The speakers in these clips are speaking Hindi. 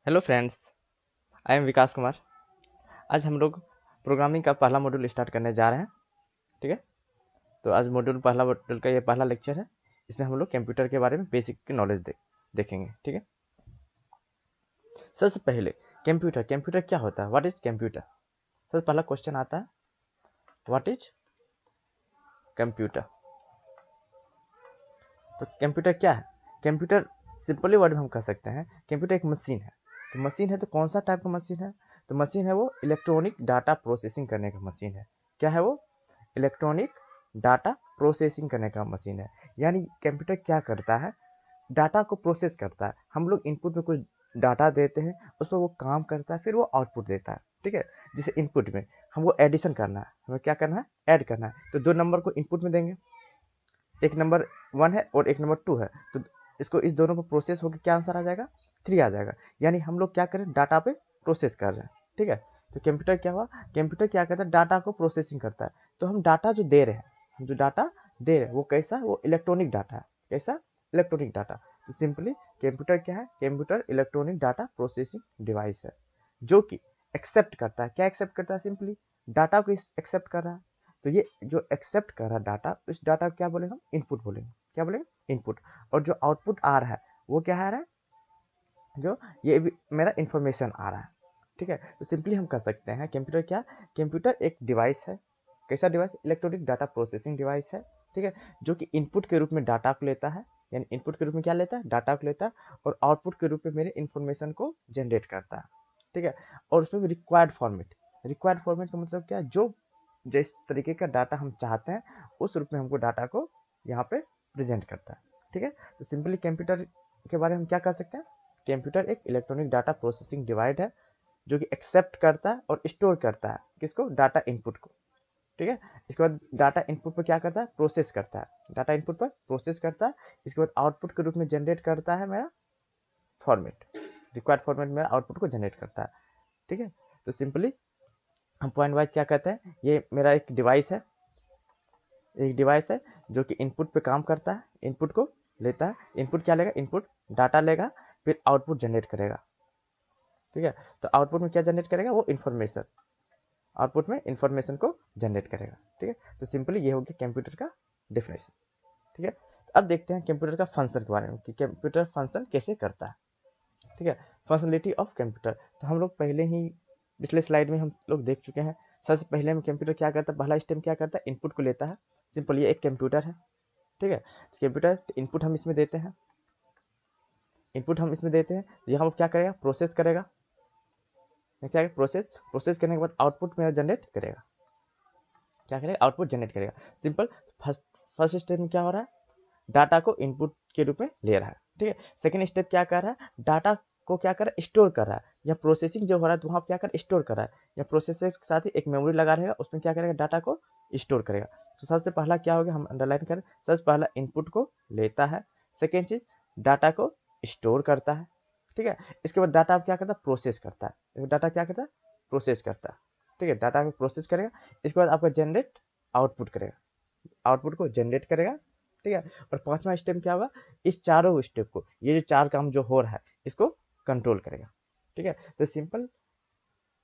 हेलो फ्रेंड्स, आई एम विकास कुमार। आज हम लोग प्रोग्रामिंग का पहला मॉड्यूल स्टार्ट करने जा रहे हैं। ठीक है, तो आज पहला मॉड्यूल का ये पहला लेक्चर है। इसमें हम लोग कंप्यूटर के बारे में बेसिक नॉलेज देखेंगे। ठीक है, सबसे पहले कंप्यूटर कंप्यूटर क्या होता है, व्हाट इज कंप्यूटर। सबसे पहला क्वेश्चन आता है, व्हाट इज कंप्यूटर। तो कंप्यूटर क्या है? कंप्यूटर सिंपली वर्ड में हम कह सकते हैं कंप्यूटर एक मशीन है। तो मशीन है तो कौन सा टाइप का मशीन है? तो मशीन है वो इलेक्ट्रॉनिक डाटा प्रोसेसिंग करने का मशीन है। क्या है वो? इलेक्ट्रॉनिक डाटा प्रोसेसिंग करने का मशीन है। यानी कंप्यूटर क्या करता है? डाटा को प्रोसेस करता है। हम लोग इनपुट में कुछ डाटा देते हैं, उस पर वो काम करता है, फिर वो आउटपुट देता है। ठीक है, जैसे इनपुट में हमको एडिशन करना है, हमें क्या करना है? ऐड करना है। तो दो नंबर को इनपुट में देंगे, एक नंबर 1 है और एक नंबर 2 है, तो इसको इस दोनों पर प्रोसेस होकर क्या आंसर आ जाएगा? 3 आ जाएगा। यानी हम लोग क्या करें? डाटा पे प्रोसेस कर रहे हैं। ठीक है, तो कंप्यूटर क्या हुआ? कंप्यूटर क्या करता है? डाटा को प्रोसेसिंग करता है। तो हम डाटा जो दे रहे हैं, हम जो डाटा दे रहे हैं वो कैसा? वो इलेक्ट्रॉनिक डाटा है। कैसा? Electronic data. तो सिंपली कंप्यूटर क्या है? Computer electronic data processing device है जो कि एक्सेप्ट करता है। क्या एक्सेप्ट करता है? सिंपली डाटा को एक्सेप्ट कर रहा है। तो ये जो एक्सेप्ट कर रहा डाटा, उस डाटा को क्या बोलेंगे? हम इनपुट बोलेंगे। क्या बोलेंगे? इनपुट। और जो आउटपुट आ रहा है वो क्या आ रहा है? जो ये भी मेरा इंफॉर्मेशन आ रहा है। ठीक है, तो सिंपली हम कह सकते हैं कंप्यूटर क्या? कंप्यूटर एक डिवाइस है। कैसा device? Electronic data processing device है। ठीक है, जो कि इनपुट के रूप में डाटा को लेता है। यानी इनपुट के रूप में क्या लेता है? डाटा को लेता है, और आउटपुट के रूप में मेरे इंफॉर्मेशन को जनरेट करता है। ठीक है, और उसमें भी रिक्वायर्ड फॉर्मेट। रिक्वायर्ड फॉर्मेट का मतलब क्या? जो जिस तरीके का डाटा हम चाहते हैं उस रूप में हमको डाटा को यहाँ पे प्रेजेंट करता है। ठीक है, तो सिंपली कंप्यूटर के बारे में हम क्या कह सकते हैं? कंप्यूटर एक इलेक्ट्रॉनिक डाटा प्रोसेसिंग डिवाइस है जो कि एक्सेप्ट करता है और स्टोर करता है किसको? डाटा इनपुट को। ठीक है, इसके बाद डाटा इनपुट पर क्या करता है? प्रोसेस करता है। डाटा इनपुट पर प्रोसेस करता है, इसके बाद आउटपुट के रूप में जनरेट करता है मेरा फॉर्मेट। रिक्वायर्ड फॉर्मेट मेरा आउटपुट को जनरेट करता है। ठीक है, तो सिंपली हम पॉइंट वाइज क्या कहते हैं? ये मेरा एक डिवाइस है, एक डिवाइस है जो कि इनपुट पे काम करता है, इनपुट को लेता है। इनपुट क्या लेगा? इनपुट डाटा लेगा, फिर आउटपुट जनरेट करेगा। ठीक है, तो आउटपुट में क्या जनरेट करेगा? वो इन्फॉर्मेशन। आउटपुट में इन्फॉर्मेशन को जनरेट करेगा। ठीक है, तो सिंपली ये हो गया कंप्यूटर का डिफिनेशन। ठीक है, तो अब देखते हैं कंप्यूटर का फंक्शन के बारे में कि कंप्यूटर फंक्शन कैसे करता है। ठीक है, फंक्शनलिटी ऑफ कंप्यूटर तो हम लोग पहले ही पिछले स्लाइड में हम लोग देख चुके हैं। सबसे पहले में कंप्यूटर क्या करता है? पहला स्टेप क्या करता है? इनपुट को लेता है। सिंपल, ये एक कंप्यूटर है। ठीक है, तो कंप्यूटर इनपुट हम इसमें देते हैं, इनपुट हम इसमें देते हैं, यहाँ पर क्या करेगा? प्रोसेस करेगा। क्या प्रोसेस? प्रोसेस करने के बाद आउटपुट मेरा जनरेट करेगा। क्या करेगा? आउटपुट जनरेट करेगा। सिंपल। फर्स्ट फर्स्ट स्टेप में क्या हो रहा है? डाटा को इनपुट के रूप में ले रहा है। ठीक है, सेकंड स्टेप क्या कर रहा है? डाटा को क्या कर रहा है? स्टोर कर रहा है। या प्रोसेसिंग जो हो रहा है तो वहाँ क्या कर? स्टोर कर रहा है। या प्रोसेसर के साथ ही एक मेमोरी लगा रहेगा, उसमें क्या करेगा? डाटा को स्टोर करेगा। तो सबसे पहला क्या हो गया? हम अंडरलाइन करें, सबसे पहला इनपुट को लेता है। सेकेंड चीज, डाटा को स्टोर करता है। ठीक है, इसके बाद डाटा क्या करता है? प्रोसेस करता है। डाटा क्या करता है? प्रोसेस करता है। ठीक है, डाटा को प्रोसेस करेगा, इसके बाद आपका जनरेट आउटपुट करेगा, आउटपुट को जनरेट करेगा। ठीक है, और पांचवा स्टेप क्या होगा? इस चारों स्टेप को, ये जो चार काम जो हो रहा है इसको कंट्रोल करेगा। ठीक है, तो सिंपल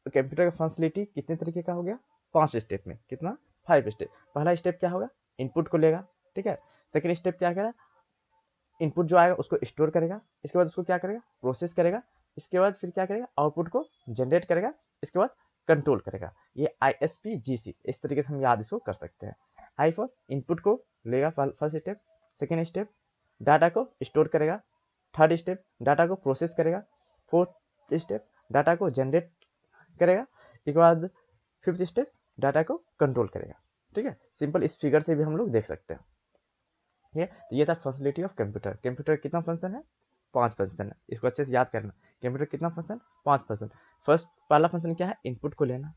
कंप्यूटर का फंक्शनलिटी कितने तरीके का हो गया? 5 स्टेप में। कितना? 5 स्टेप। पहला स्टेप क्या होगा? इनपुट को लेगा। ठीक है, सेकेंड स्टेप क्या करेगा? इनपुट जो आएगा उसको स्टोर करेगा, इसके बाद उसको क्या करेगा? प्रोसेस करेगा, इसके बाद फिर क्या करेगा? आउटपुट को जनरेट करेगा, इसके बाद कंट्रोल करेगा। ये ISPGC इस तरीके से हम याद इसको कर सकते हैं। आई फॉर इनपुट को लेगा first step, second step data को स्टोर करेगा, थर्ड स्टेप डाटा को प्रोसेस करेगा, फोर्थ स्टेप डाटा को जनरेट करेगा, इसके बाद फिफ्थ स्टेप डाटा को कंट्रोल करेगा। ठीक है, सिंपल इस फिगर से भी हम लोग देख सकते हैं। ठीक है, तो ये था फंक्शनलिटी ऑफ कंप्यूटर। कंप्यूटर कितना फंक्शन है? 5 फंक्शन है, इसको अच्छे से याद करना। कंप्यूटर कितना फंक्शन? 5 फंक्शन। फर्स्ट पहला फंक्शन क्या है? इनपुट को लेना।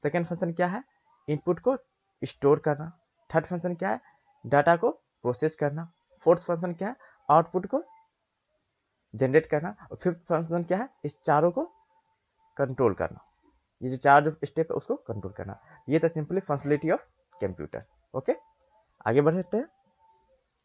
सेकेंड फंक्शन क्या है? इनपुट को स्टोर करना। थर्ड फंक्शन क्या है? डाटा को प्रोसेस करना। फोर्थ फंक्शन क्या है? आउटपुट को जनरेट करना। और फिफ्थ फंक्शन क्या है? इस चारों को कंट्रोल करना। ये जो चार जो स्टेप है उसको कंट्रोल करना। ये था simply functionality of computer. Okay, आगे बढ़ते हैं।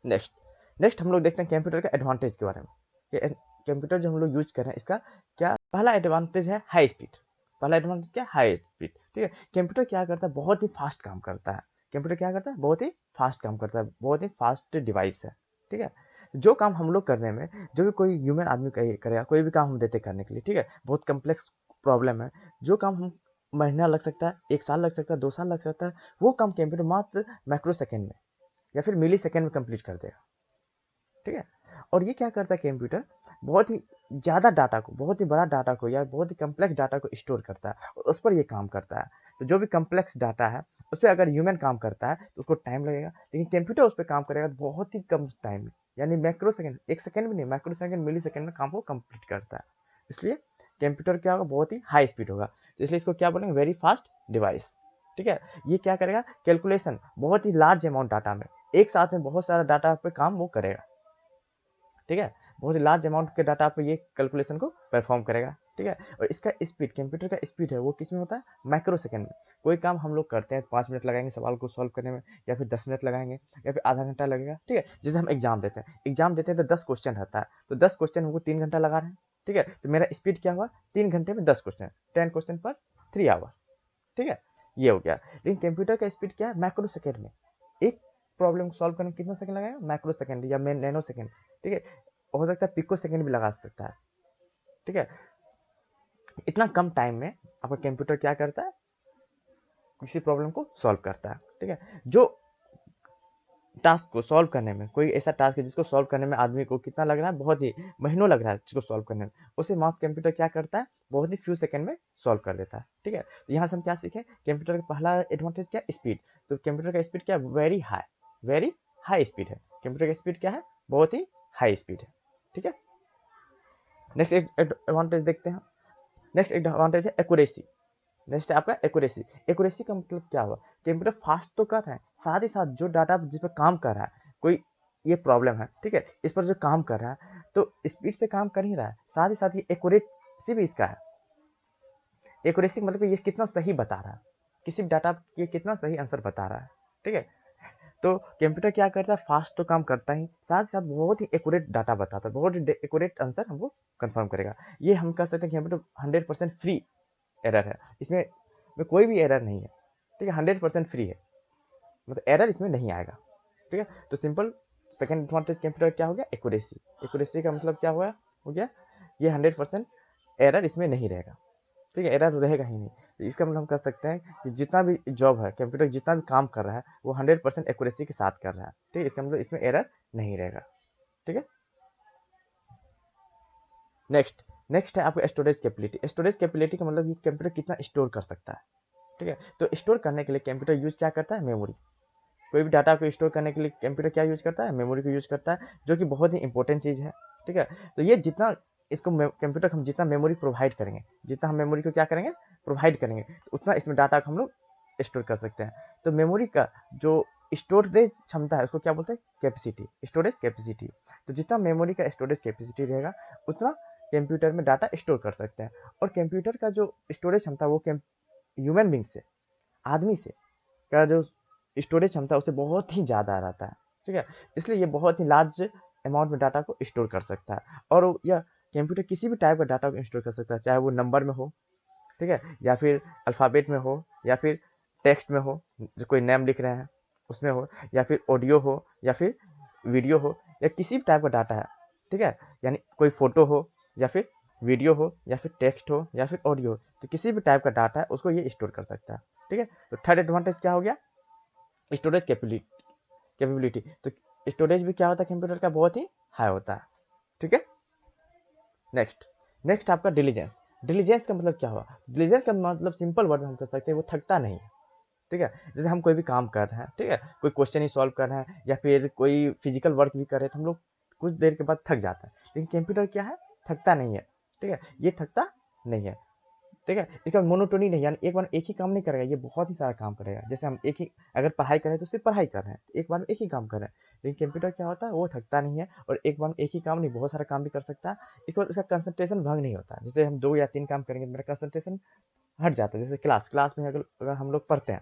नेक्स्ट नेक्स्ट हम लोग देखते हैं कंप्यूटर का एडवांटेज के बारे में। ये कंप्यूटर जो हम लोग यूज कर रहे हैं इसका क्या पहला एडवांटेज है हाई स्पीड। पहला एडवांटेज क्या, हाई स्पीड। ठीक है, कंप्यूटर क्या करता है, बहुत ही फास्ट काम करता है। कंप्यूटर क्या करता है, बहुत ही फास्ट काम करता है, बहुत ही फास्ट डिवाइस है। ठीक है, जो काम हम लोग करने में, जो भी कोई ह्यूमन आदमी करेगा, कोई भी काम हम देते करने के लिए, ठीक है, बहुत कम्प्लेक्स प्रॉब्लम है, जो काम हम महीना लग सकता है, 1 साल लग सकता है, 2 साल लग सकता है, वो काम कंप्यूटर मात्र माइक्रो सेकेंड में या फिर मिली सेकेंड में कंप्लीट कर देगा। ठीक है, और ये क्या करता है कंप्यूटर, बहुत ही ज़्यादा डाटा को, बहुत ही बड़ा डाटा को या बहुत ही कम्प्लेक्स डाटा को स्टोर करता है और उस पर ये काम करता है। तो जो भी कम्प्लेक्स डाटा है उस पर अगर ह्यूमन काम करता है तो उसको टाइम लगेगा, लेकिन कंप्यूटर उस पर काम करेगा तो बहुत ही कम टाइम में, यानी माइक्रो सेकेंड, 1 सेकेंड भी नहीं, माइक्रो सेकेंड मिली सेकेंड में काम को कंप्लीट करता है। इसलिए कंप्यूटर क्या होगा, बहुत ही हाई स्पीड होगा, तो इसलिए इसको क्या बोलेंगे, वेरी फास्ट डिवाइस। ठीक है, ये क्या करेगा, कैलकुलेशन बहुत ही लार्ज अमाउंट डाटा में, एक साथ में बहुत सारा डाटा पे काम वो करेगा। ठीक है, बहुत ही लार्ज अमाउंट के डाटा पे ये कैलकुलेशन को परफॉर्म करेगा। ठीक है, और इसका स्पीड, कंप्यूटर का स्पीड है वो किस में होता है, माइक्रो सेकंड में। कोई काम हम लोग करते हैं 5 मिनट लगाएंगे सवाल को सॉल्व करने में, या फिर 10 मिनट लगाएंगे, या फिर आधा घंटा लगेगा। ठीक है, जैसे हम एग्जाम देते हैं, तो 10 क्वेश्चन रहता है, तो 10 क्वेश्चन हमको 3 घंटा लगा रहे हैं। ठीक है, तो मेरा स्पीड क्या हुआ, 3 घंटे में 10 क्वेश्चन, 10 क्वेश्चन पर 3 आवर। ठीक है, ये हो गया। लेकिन कंप्यूटर का स्पीड क्या है, माइक्रो सेकंड में। एक प्रॉब्लम को सॉल्व करने में कितना सेकंड लगेगा, माइक्रो सेकंड या नैनो सेकंड। ठीक है, हो सकता है पिको सेकंड भी लगा सकता है। ठीक है, इतना कम टाइम में आपका कंप्यूटर क्या करता है, किसी प्रॉब्लम को सॉल्व करता है। ठीक है, जो टास्क को सॉल्व करने में, कोई ऐसा टास्क है जिसको सॉल्व करने में आदमी को कितना लग रहा है, बहुत ही महीनों लग रहा है जिसको सॉल्व करने में, उसे माउथ कंप्यूटर क्या करता है, बहुत ही फ्यू सेकंड में सॉल्व कर देता है। ठीक है, तो यहाँ से हम क्या सीखें, कंप्यूटर का पहला एडवांटेज क्या, स्पीड। तो कंप्यूटर का स्पीड क्या, वेरी हाई स्पीड है। कंप्यूटर का स्पीड क्या है, बहुत ही हाई स्पीड है। ठीक है, नेक्स्ट एडवांटेज देखते हैं। नेक्स्ट एडवांटेज है एक्यूरेसी। नेक्स्ट है आपका एक्यूरेसी। एक्यूरेसी का मतलब क्या हुआ, कंप्यूटर फास्ट तो कर रहा है, साथ ही साथ जो डाटा जिस पर काम कर रहा है, कोई ये प्रॉब्लम है, ठीक है, इस पर जो काम कर रहा है तो स्पीड से काम कर ही रहा है, साथ ही साथ ये एक्यूरेसी भी इसका है। एक्यूरेसी मतलब ये कितना सही बता रहा है, किसी डाटा ये कितना सही आंसर बता रहा है। ठीक है, तो कंप्यूटर क्या करता है, फास्ट तो काम करता ही, साथ ही साथ बहुत ही एक्यूरेट डाटा बताता है, बहुत ही एक्यूरेट आंसर हमको कंफर्म करेगा। ये हम कह सकते हैं कि कंप्यूटर 100% फ्री एरर है, इसमें कोई भी एरर नहीं है। ठीक है, 100% फ्री है, मतलब एरर इसमें नहीं आएगा। ठीक है, तो सिंपल सेकंड एडवांटेज कंप्यूटर क्या हो गया, एक्यूरेसी। एक्यूरेसी का मतलब क्या हुआ, हो गया ये 100% एरर इसमें नहीं रहेगा। ठीक है, एरर रहेगा ही नहीं। तो इसका मतलब हम कह सकते हैं कि जितना भी जॉब है, कंप्यूटर जितना भी काम कर रहा है वो 100% एक्यूरेसी के साथ कर रहा है। ठीक है, इसका मतलब इसमें एरर नहीं रहेगा। ठीक है, नेक्स्ट है आपका स्टोरेज कैपेबिलिटी। स्टोरेज कैपेबिलिटी का मतलब ये कंप्यूटर कितना स्टोर कर सकता है। ठीक है, तो स्टोर करने के लिए कंप्यूटर यूज क्या करता है, मेमोरी। कोई भी डाटा को स्टोर करने के लिए कंप्यूटर क्या यूज करता है, मेमोरी को यूज करता है, जो कि बहुत ही इंपॉर्टेंट चीज़ है। ठीक है, तो ये जितना इसको कंप्यूटर हम जितना मेमोरी प्रोवाइड करेंगे, जितना हम मेमोरी को क्या करेंगे, प्रोवाइड करेंगे, तो उतना इसमें डाटा को हम लोग स्टोर कर सकते हैं। तो मेमोरी का जो स्टोरेज क्षमता है उसको क्या बोलते हैं, कैपेसिटी, स्टोरेज कैपेसिटी। तो जितना मेमोरी का स्टोरेज कैपेसिटी रहेगा उतना कंप्यूटर में डाटा स्टोर कर सकते हैं। और कंप्यूटर का जो स्टोरेज क्षमता वो ह्यूमन बींग से, आदमी से का जो स्टोरेज क्षमता उससे बहुत ही ज़्यादा रहता है। ठीक है, इसलिए ये बहुत ही लार्ज अमाउंट में डाटा को स्टोर कर सकता है। और यह कंप्यूटर किसी भी टाइप का डाटा को स्टोर कर सकता है, चाहे वो नंबर में हो, ठीक है, या फिर अल्फ़ाबेट में हो, या फिर टेक्स्ट में हो, जो कोई नेम लिख रहे हैं उसमें हो, या फिर ऑडियो हो, या फिर वीडियो हो, या किसी भी टाइप का डाटा है। ठीक है, यानी कोई फोटो हो, या फिर वीडियो हो, या फिर टेक्स्ट हो, या फिर ऑडियो हो, तो किसी भी टाइप का डाटा है उसको ये स्टोर कर सकता है। ठीक है, तो थर्ड एडवांटेज क्या हो गया, स्टोरेज कैपेबिलिटी। तो स्टोरेज भी क्या होता है कंप्यूटर का, बहुत ही हाई होता है। ठीक है, नेक्स्ट आपका डिलीजेंस। डिलीजेंस का मतलब क्या हुआ, डिलीजेंस का मतलब सिंपल वर्ड में हम कह सकते हैं वो थकता नहीं है। ठीक है, जैसे हम कोई भी काम कर रहे हैं, ठीक है, कोई क्वेश्चन ही सॉल्व कर रहे हैं या फिर कोई फिजिकल वर्क भी कर रहे हैं, तो हम लोग कुछ देर के बाद थक जाता है, लेकिन कंप्यूटर क्या है, थकता नहीं है। ठीक है, ये थकता नहीं है। ठीक है, इसका मोनोटोनी नहीं, यानी एक बार एक ही काम नहीं करेगा, ये बहुत ही सारा काम करेगा। जैसे हम एक ही अगर पढ़ाई करें तो सिर्फ पढ़ाई कर रहे हैं, तो एक बार में एक ही काम कर रहे हैं, लेकिन कंप्यूटर क्या होता है, वो थकता नहीं है और एक बार में एक ही काम नहीं, बहुत सारा काम भी कर सकता है। इसके बाद इसका कंसंट्रेशन भंग नहीं होता। जैसे हम 2 या 3 काम करेंगे, मेरा कंसंट्रेशन हट जाता है। जैसे क्लास में अगर हम लोग पढ़ते हैं,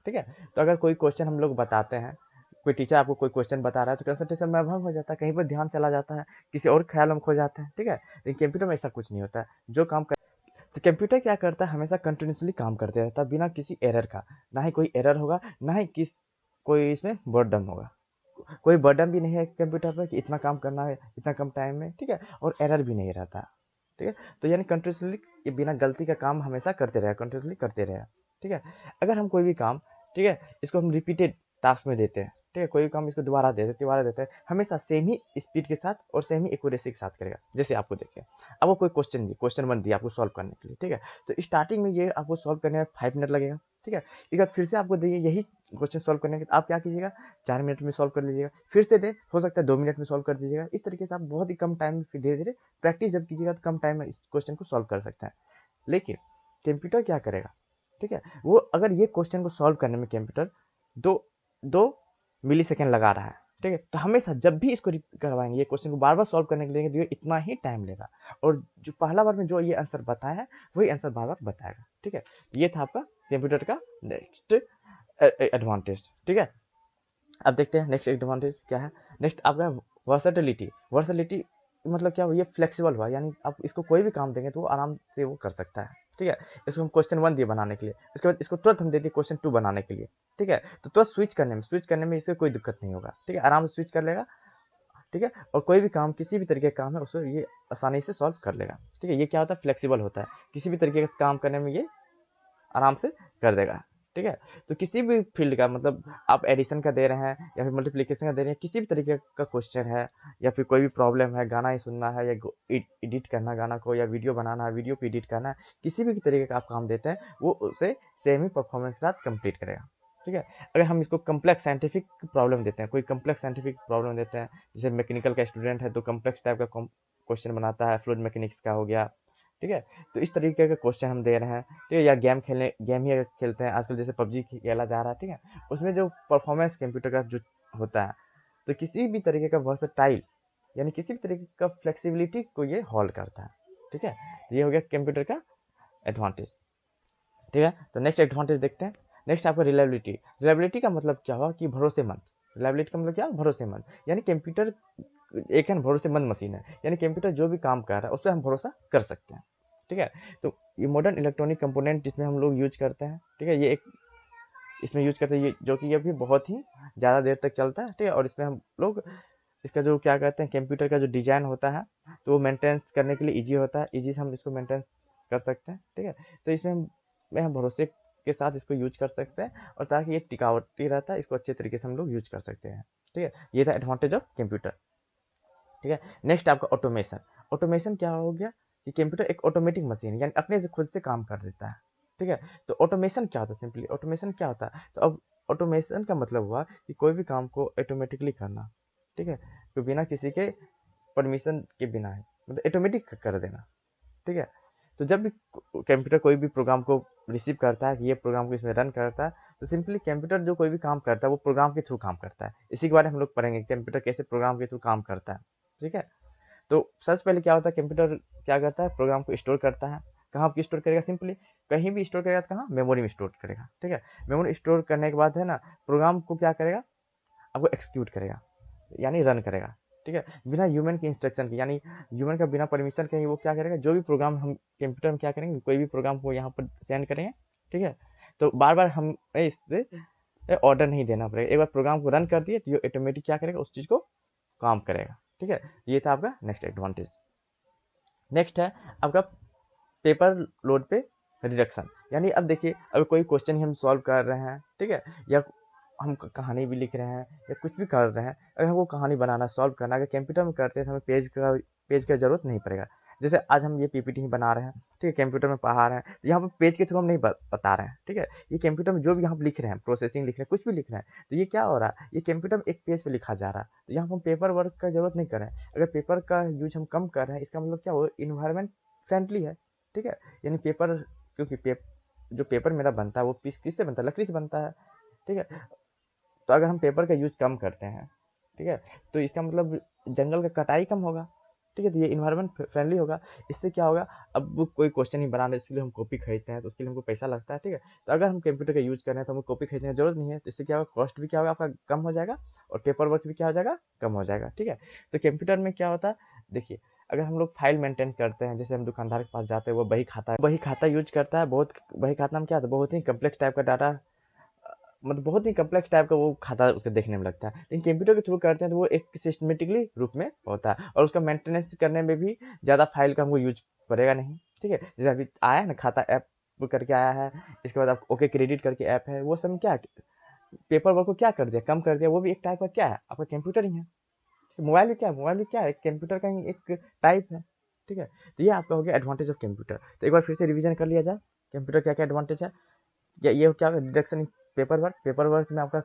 ठीक है, तो अगर कोई क्वेश्चन हम लोग बताते हैं कोई टीचर आपको कोई क्वेश्चन बता रहा है तो कंसंट्रेशन में भंग हो जाता है, कहीं पर ध्यान चला जाता है, किसी और ख्याल में खो जाते हैं, ठीक है। लेकिन कंप्यूटर में ऐसा कुछ नहीं होता है, जो काम कर तो कंप्यूटर क्या करता है, हमेशा कंटिन्यूसली काम करते रहता है बिना किसी एरर का। ना ही कोई एरर होगा, ना ही कोई इसमें बर्डन होगा। कोई बर्डन भी नहीं है कंप्यूटर पर कि इतना काम करना है इतना कम टाइम में, ठीक है, और एरर भी नहीं रहता, ठीक है। तो यानी कंटिन्यूसली ये बिना गलती का काम हमेशा करते रहे, कंटिन्यूसली करते रहे, ठीक है। अगर हम कोई भी काम, ठीक है, इसको हम रिपीटेड टास्क में देते हैं, ठीक है, कोई भी काम इसको दोबारा देते हैं, हमेशा सेम ही स्पीड के साथ और सेम ही एक्यूरेसी के साथ करेगा। जैसे आपको देखिए, आपको कोई क्वेश्चन वन दिया आपको सॉल्व करने के लिए, ठीक है, तो स्टार्टिंग में ये आपको सॉल्व करने में 5 मिनट लगेगा, ठीक है। एक बार फिर से आपको देखिए यही क्वेश्चन सॉल्व करने के, आप क्या कीजिएगा, 4 मिनट में सॉल्व कर लीजिएगा, फिर से दे हो सकता है 2 मिनट में सॉल्व कर दीजिएगा। इस तरीके से आप बहुत ही कम टाइम में फिर धीरे धीरे प्रैक्टिस जब कीजिएगा तो कम टाइम में इस क्वेश्चन को सॉल्व कर सकते हैं। लेकिन कंप्यूटर क्या करेगा, ठीक है, वो अगर ये क्वेश्चन को सॉल्व करने में कंप्यूटर दो दो मिली सेकेंड लगा रहा है, ठीक है, तो हमेशा जब भी इसको करवाएंगे, ये क्वेश्चन को बार बार सॉल्व करने के लिए ये इतना ही टाइम लेगा, और जो पहला बार में जो ये आंसर बताया है वही आंसर बार बार बताएगा, ठीक है। ये था आपका कंप्यूटर का नेक्स्ट एडवांटेज, ठीक है। अब देखते हैं नेक्स्ट एडवांटेज क्या है। नेक्स्ट आपका वर्सेटिलिटी। वर्सेटिलिटी मतलब क्या हुआ, ये फ्लेक्सिबल हुआ, यानी आप इसको कोई भी काम देंगे तो वो आराम से वो कर सकता है, ठीक है। इसको हम क्वेश्चन 1 दिए बनाने के लिए, उसके बाद इसको तुरंत हम दे दिए क्वेश्चन 2 बनाने के लिए, ठीक है, तो तुरंत स्विच करने में इससे कोई दिक्कत नहीं होगा, ठीक है, आराम से स्विच कर लेगा, ठीक है, और कोई भी काम किसी भी तरीके का काम है उसको ये आसानी से सॉल्व कर लेगा, ठीक है। ये क्या होता है, फ्लेक्सिबल होता है, किसी भी तरीके का काम करने में ये आराम से कर देगा, ठीक है। तो किसी भी फील्ड का, मतलब आप एडिशन का दे रहे हैं या फिर मल्टीप्लिकेशन का दे रहे हैं, किसी भी तरीके का क्वेश्चन है या फिर कोई भी प्रॉब्लम है, गाना ही सुनना है या एडिट करना गाना को, या वीडियो बनाना है, वीडियो को एडिट करना है, किसी भी तरीके का आप काम देते हैं वो उसे सेम ही परफॉर्मेंस के साथ कंप्लीट करेगा, ठीक है। अगर हम इसको कम्प्लेक्स साइंटिफिक प्रॉब्लम देते हैं, कोई कम्प्लेक्स साइंटिफिक प्रॉब्लम देते हैं, जैसे मैकेनिकल का स्टूडेंट है तो कम्प्लेक्स टाइप का क्वेश्चन बनाता है, फ्लूइड मैकेनिक्स का हो गया, ठीक है, तो इस तरीके का क्वेश्चन हम दे रहे हैं, ठीक है। या गेम ही अगर खेलते हैं आजकल, जैसे पबजी खेला जा रहा है, ठीक है, उसमें जो परफॉर्मेंस कंप्यूटर का जो होता है, तो किसी भी तरीके का वर्सेटाइल यानी किसी भी तरीके का फ्लेक्सिबिलिटी को ये हॉल्ड करता है, ठीक है। ये हो गया कंप्यूटर का एडवांटेज, ठीक है। तो नेक्स्ट एडवांटेज देखते हैं। नेक्स्ट आपका रिलायबिलिटी। रिलायबिलिटी का मतलब क्या हुआ कि भरोसेमंद। रिलायबिलिटी का मतलब क्या, भरोसेमंद, यानी कंप्यूटर एक है भरोसेमंद मशीन है, यानी कंप्यूटर जो भी काम कर रहा है उस पर हम भरोसा कर सकते हैं, ठीक है। तो ये मॉडर्न इलेक्ट्रॉनिक कंपोनेंट जिसमें हम लोग यूज करते हैं, ठीक है, ये एक इसमें यूज करते हैं, ये जो कि ये भी बहुत ही ज़्यादा देर तक चलता है, ठीक है। और इसमें हम लोग इसका जो क्या कहते हैं, कंप्यूटर का जो डिजाइन होता है तो वो मेंटेनेंस करने के लिए इजी होता है, इजी से हम इसको मेंटेनेंस कर सकते हैं, ठीक है। तो इसमें हम भरोसे के साथ इसको यूज कर सकते हैं, और ताकि ये टिकावटी रहता है, इसको अच्छे तरीके से हम लोग यूज कर सकते हैं, ठीक है। ये था एडवांटेज ऑफ कंप्यूटर, ठीक है। नेक्स्ट आपका ऑटोमेशन। ऑटोमेशन क्या हो गया कि कंप्यूटर एक ऑटोमेटिक मशीन है, यानी अपने से खुद से काम कर देता है, ठीक है। तो ऑटोमेशन क्या होता है, सिंपली ऑटोमेशन क्या होता है, तो अब ऑटोमेशन का मतलब हुआ कि कोई भी काम को ऑटोमेटिकली करना, ठीक है, तो बिना किसी के परमिशन के बिना है, मतलब ऑटोमेटिक कर देना, ठीक है। तो जब भी कंप्यूटर कोई भी प्रोग्राम को रिसीव करता है कि ये प्रोग्राम को इसमें रन करता है, तो सिंपली कंप्यूटर जो कोई भी काम करता है वो प्रोग्राम के थ्रू काम करता है। इसी के बारे में हम लोग पढ़ेंगे कंप्यूटर कैसे प्रोग्राम के थ्रू काम करता है, ठीक है। तो सबसे पहले क्या होता है, कंप्यूटर क्या करता है, प्रोग्राम को स्टोर करता है। कहाँ पे स्टोर करेगा, सिंपली कहीं भी स्टोर करेगा, तो कहाँ, मेमोरी में स्टोर करेगा, ठीक है। मेमोरी स्टोर करने के बाद है ना, प्रोग्राम को क्या करेगा, आपको एक्सिक्यूट करेगा, यानी रन करेगा, ठीक है, बिना ह्यूमन के इंस्ट्रक्शन के, यानी ह्यूमन का बिना परमिशन के ही वो क्या करेगा, जो भी प्रोग्राम हम कंप्यूटर में क्या करेंगे, कोई भी प्रोग्राम को यहाँ पर सेंड करेंगे, ठीक है, तो बार बार हमें इससे ऑर्डर नहीं देना पड़ेगा। एक बार प्रोग्राम को रन कर दिए तो ये ऑटोमेटिक क्या करेगा, उस चीज़ को काम करेगा, ठीक है। ये था आपका नेक्स्ट एडवांटेज। नेक्स्ट है आपका पेपर लोड पे रिडक्शन, यानी अब देखिए, अगर कोई क्वेश्चन हम सॉल्व कर रहे हैं, ठीक है, या हम कहानी भी लिख रहे हैं या कुछ भी कर रहे हैं, अगर हमको कहानी बनाना सॉल्व करना, अगर कंप्यूटर में करते हैं तो हमें पेज का जरूरत नहीं पड़ेगा। जैसे आज हम ये पीपीटी ही बना रहे हैं, ठीक है, कंप्यूटर में पढ़ा रहे हैं, तो यहाँ पर पेज के थ्रू हम नहीं बता रहे हैं, ठीक है। ये कंप्यूटर में जो भी हम लिख रहे हैं, प्रोसेसिंग लिख रहे हैं, कुछ भी लिख रहे हैं, तो ये क्या हो रहा है, ये कंप्यूटर में एक पेज पे लिखा जा रहा है, तो यहाँ पर हम पेपर वर्क का जरूरत नहीं कर रहे हैं। अगर पेपर का यूज हम कम कर रहे हैं, इसका मतलब क्या हो, इन्वायरमेंट फ्रेंडली है, ठीक है, यानी पेपर, क्योंकि जो पेपर मेरा बनता है वो पीस किससे बनता है, लकड़ी से बनता है, ठीक है। तो अगर हम पेपर का यूज कम करते हैं, ठीक है, तो इसका मतलब जंगल का कटाई कम होगा, ठीक है। तो ये इन्वायरमेंट फ्रेंडली होगा। इससे क्या होगा, अब वो कोई क्वेश्चन ही बनाने इसके लिए हम कॉपी खरीदते हैं, तो उसके लिए हमको पैसा लगता है, ठीक है। तो अगर हम कंप्यूटर का यूज कर रहे हैं तो हमको कॉपी खरीदने की जरूरत नहीं है। तो इससे क्या होगा, कॉस्ट भी क्या होगा आपका कम हो जाएगा, और पेपर वर्क भी क्या हो जाएगा, कम हो जाएगा, ठीक है। तो कंप्यूटर में क्या होता है, देखिए अगर हम लोग फाइल मेंटेन करते हैं, जैसे हम दुकानदार के पास जाते हैं, वो बही खाता यूज करता है। बहुत बही खाता में क्या होता है, बहुत ही कम्प्लेक्स टाइप का डाटा, मतलब बहुत ही कम्प्लेक्स टाइप का वो खाता उसके देखने में लगता है। लेकिन कंप्यूटर के थ्रू करते हैं तो वो एक सिस्टमेटिकली रूप में होता है, और उसका मेंटेनेंस करने में भी ज़्यादा फाइल का हमको यूज पड़ेगा नहीं, ठीक है। जैसे अभी आया है ना खाता ऐप करके आया है, इसके बाद आप ओके क्रेडिट करके ऐप है, वो सब क्या है, पेपर वर्क को क्या कर दिया, कम कर दिया। वो भी एक टाइप का क्या है, आपका कंप्यूटर ही है। मोबाइल भी क्या है, मोबाइल भी क्या है, कंप्यूटर का ही एक टाइप है, ठीक है। तो ये आपका हो गया एडवांटेज ऑफ कंप्यूटर। तो एक बार फिर से रिवीजन कर लिया जाए, कंप्यूटर क्या क्या एडवांटेज है। ये क्या होगा, डिडक्शन इन पेपर वर्क में आपका